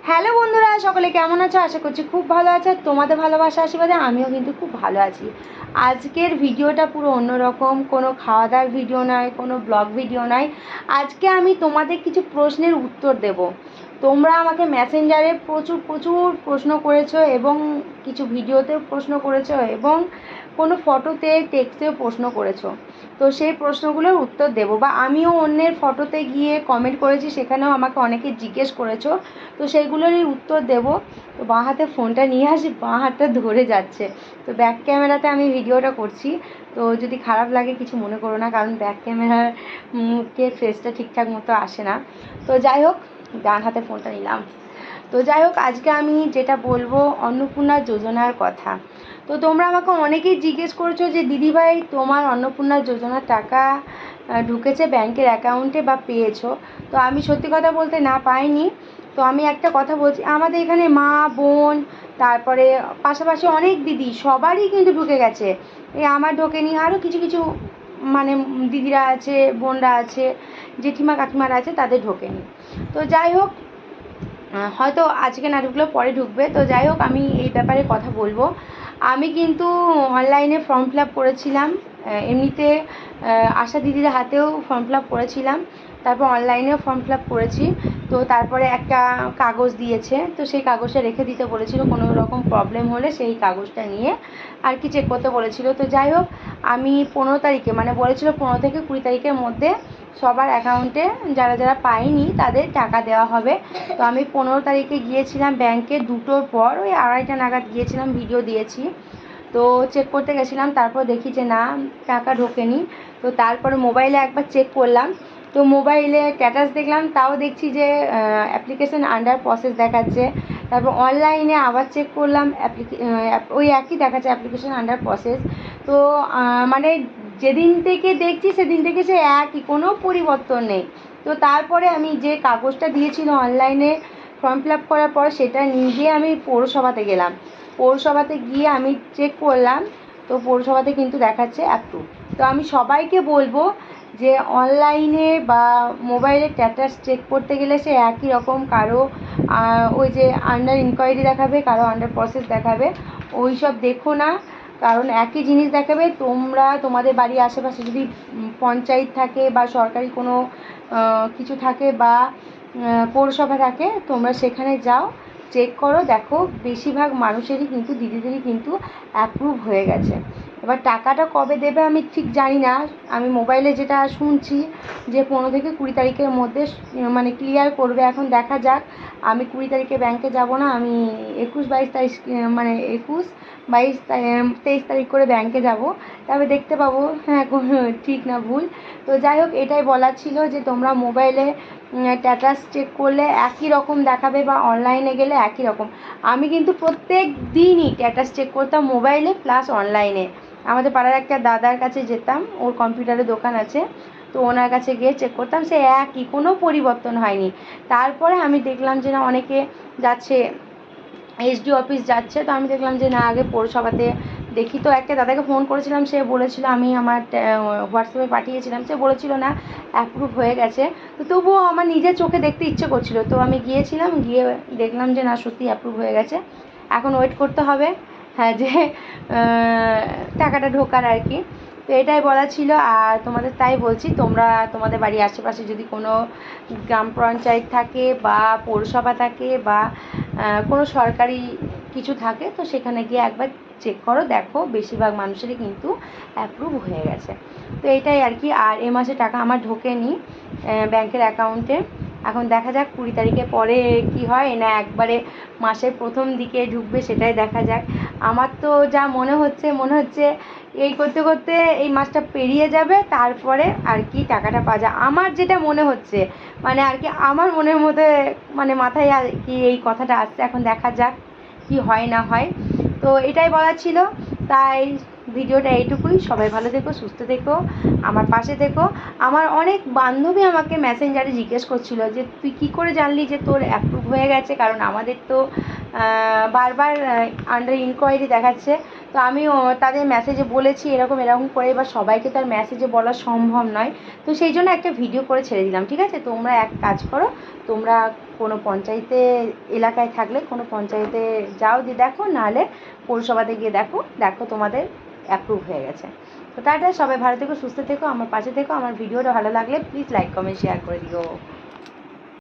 Hello বন্ধুরা, সকলে কেমন আছো? আশা করছি খুব ভালো আছে। তোমাদের ভালোবাসা আশীর্বাদে আমিও কিন্তু খুব ভালো আছি। আজকের ভিডিওটা পুরো অন্যরকম, কোনো খাওয়া দাওয়ার ভিডিও নয়, কোনো ব্লগ ভিডিও নয়। আজকে আমি তোমাদের কিছু প্রশ্নের উত্তর দেব। তোমরা আমাকে মেসেঞ্জারে প্রচুর প্রচুর প্রশ্ন করেছো এবং কিছু ভিডিওতেও প্রশ্ন করেছো এবং কোনো ফটোতে টেক্সটেও প্রশ্ন করেছো। তো সেই প্রশ্নগুলোর উত্তর দেবো, বা আমিও অন্যের ফটোতে গিয়ে কমেন্ট করেছি, সেখানেও আমাকে অনেকে জিজ্ঞেস করেছো, তো সেইগুলোরই উত্তর দেব। তো বাঁ হাতে ফোনটা নিয়ে আসি, বাঁ হাতটা ধরে যাচ্ছে। তো ব্যাক ক্যামেরাতে আমি ভিডিওটা করছি, তো যদি খারাপ লাগে কিছু মনে করো না, কারণ ব্যাক ক্যামেরার মুখে ফেসটা ঠিকঠাক মতো আসে না। তো যাই হোক, ডান হাতে ফোনটা নিলাম। তো যাই হোক, আজকে আমি যেটা বলবো অন্নপূর্ণা যোজনার কথা। তো তোমরা আমাকে অনেকেই জিজ্ঞেস করছো যে দিদিভাই, তোমার অন্নপূর্ণা যোজনার টাকা ঢুকেছে ব্যাংকের অ্যাকাউন্টে বা পেয়েছো? তো আমি সত্যি কথা বলতে না, পাইনি। তো আমি একটা কথা বলছি, আমাদের এখানে মা, বোন, তারপরে পাশাপাশি অনেক দিদি, সবারই কিন্তু ঢুকে গেছে। এই আমার ঢোকেনি, আরও কিছু কিছু মানে দিদিরা আছে, বোনরা আছে, জেঠিমা কাকিমারা আছে, তাদের ঢোকেনি। তো যাই হোক, হয়তো আজকে না ঢুকলেও পরে ঢুকবে। তো যাই হোক, আমি এই ব্যাপারে কথা বলবো। আমি কিন্তু অনলাইনে ফর্ম ফিল আপ করেছিলাম, এমনিতে আশা দিদির হাতেও ফর্ম ফিল আপ করেছিলাম, তারপর অনলাইনেও ফর্ম ফিল আপ করেছি। তো তারপরে একটা কাগজ দিয়েছে, তো সেই কাগজটা রেখে দিতে বলেছিল, কোনো রকম প্রবলেম হলে সেই কাগজটা নিয়ে আর কি চেক করতে বলেছিল। তো যাই হোক, আমি 15 তারিখে, মানে বলেছিল 15 থেকে 20 তারিখের মধ্যে সবার অ্যাকাউন্টে, যারা যারা পায়নি তাদের টাকা দেওয়া হবে। তো আমি 15 তারিখে গিয়েছিলাম ব্যাংকে, 2টোর পর, ওই 2:30টা নাগাদ গিয়েছিলাম, ভিডিও দিয়েছি। তো চেক করতে গেছিলাম, তারপর দেখি যে না, টাকা ঢোকেনি। তো তারপরে মোবাইলে একবার চেক করলাম, তো মোবাইলে স্ট্যাটাস দেখলাম, তাও দেখছি যে অ্যাপ্লিকেশন আন্ডার প্রসেস দেখাচ্ছে। তারপর অনলাইনে আবার চেক করলাম, ওই একই দেখাচ্ছে, অ্যাপ্লিকেশন আন্ডার প্রসেস। তো মানে যেদিন থেকে দেখছি সেদিন থেকে সে একই, কোনো পরিবর্তন নেই। তো তারপরে আমি যে কাগজটা দিয়েছিল অনলাইনে ফর্ম ফিল আপ করার পর, সেটা নিয়ে গিয়ে আমি পৌরসভাতে গেলাম। পৌরসভাতে গিয়ে আমি চেক করলাম, তো পৌরসভাতে কিন্তু দেখাচ্ছে অ্যাপ্রুভ। তো আমি সবাইকে বলবো যে অনলাইনে বা মোবাইলে স্ট্যাটাস চেক করতে গেলে সে একই রকম, কারো ওই যে আন্ডার ইনকোয়ারি দেখাবে, কারো আন্ডার প্রসেস দেখাবে, ওই সব দেখো না। কারণ একই জিনিস দেখাবে। তোমরা তোমাদের বাড়ির আশেপাশে যদি পঞ্চায়েত থাকে বা সরকারি কোনো কিছু থাকে বা পৌরসভা থাকে, তোমরা সেখানে যাও, চেক করো, দেখো বেশিরভাগ মানুষেরই কিন্তু, দিদিদেরই কিন্তু অ্যাপ্রুভ হয়ে গেছে। এবার টাকাটা কবে দেবে আমি ঠিক জানি না। আমি মোবাইলে যেটা শুনছি যে 15 থেকে 20 তারিখের মধ্যে মানে ক্লিয়ার করবে। এখন দেখা যাক। আমি 20 তারিখে ব্যাংকে যাব না, আমি 21-22 তারিখ, মানে 21-22-23 তারিখ করে ব্যাংকে যাব। তবে দেখতে পাবো হ্যাঁ কোনো ঠিক না ভুল। তো যাই হোক, এটাই বলার ছিল যে তোমরা মোবাইলে স্ট্যাটাস চেক করলে একই রকম দেখাবে, বা অনলাইনে গেলে একই রকম। আমি কিন্তু প্রত্যেক দিনই স্ট্যাটাস চেক করতাম মোবাইলে প্লাস অনলাইনে। আমাদের পাড়ার একটা দাদার কাছে যেতাম, ওর কম্পিউটারের দোকান আছে, তো ওনার কাছে গিয়ে চেক করতাম, সে একই, কোনো পরিবর্তন হয়নি। তারপরে আমি দেখলাম যে না, অনেকে যাচ্ছে, এসডি অফিস যাচ্ছে, তো আমি দেখলাম যে না, আগে পৌরসভাতে দেখি। তো একটা দাদাকে ফোন করেছিলাম, সে বলেছিল, আমি আমার হোয়াটসঅ্যাপে পাঠিয়েছিলাম, সে বলেছিল না অ্যাপ্রুভ হয়ে গেছে। তো তবুও আমার নিজের চোখে দেখতে ইচ্ছে করছিল, তো আমি গিয়েছিলাম, গিয়ে দেখলাম যে না, সত্যি অ্যাপ্রুভ হয়ে গেছে। এখন ওয়েট করতে হবে, হ্যাঁ, যে টাকাটা ঢোকার আর কি। তো এটাই বলা ছিল। আর তোমাদের তাই বলছি, তোমরা তোমাদের বাড়ির আশেপাশে যদি কোনো গ্রাম পঞ্চায়েত থাকে বা পৌরসভা থাকে বা কোনো সরকারি কিছু থাকে, তো সেখানে গিয়ে একবার চেক করো, দেখো বেশিরভাগ মানুষেরই কিন্তু অ্যাপ্রুভ হয়ে গেছে। তো এইটাই আর কি। আর এ মাসে টাকা আমার ঢোকেনি ব্যাংকের অ্যাকাউন্টে। এখন দেখা যাক 20 তারিখের পরে কি হয়, না একবারে মাসের প্রথম দিকে ঢুকবে, সেটাই দেখা যাক। আমার তো যা মনে হচ্ছে এই করতে করতে এই মাসটা পেরিয়ে যাবে, তারপরে আর কি টাকাটা পাওয়া যায়, আমার যেটা মনে হচ্ছে, মানে আর কি আমার মনের মধ্যে, মানে মাথায় আর কি এই কথাটা আসছে। এখন দেখা যাক কি হয় না হয়। তো এটাই বলার ছিল। তাই ভিডিওটা এইটুকুই। সবাই ভালো থেকো, সুস্থ থেকো, আমার পাশে থেকো। আমার অনেক বান্ধবী আমাকে মেসেঞ্জারে জিজ্ঞেস করছিল যে তুই কী করে জানলি যে তোর অ্যাপ্রুভ হয়ে গেছে, কারণ আমাদের তো বারবার আন্ডার ইনকোয়ারি দেখাচ্ছে। তো আমি তাদের মেসেজে বলেছি এরকম এরকম করে, এবার সবাইকে তার মেসেজে বলা সম্ভব নয়, তো সেই জন্য একটা ভিডিও করে ছেড়ে দিলাম। ঠিক আছে, তোমরা এক কাজ করো, তোমরা কোনো পঞ্চায়েতে এলাকায় থাকলে কোনো পঞ্চায়েতে যাও, দিয়ে দেখো, নাহলে পৌরসভাতে গিয়ে দেখো, তোমাদের অ্যাপ্রুভ হয়ে গেছে। তো টাটা, সবাই ভালো থেকো, সুস্থ থেকো, আমার পাশে থেকো। আমার ভিডিওটা ভালো লাগলে প্লিজ লাইক কমেন্ট শেয়ার করে দিও।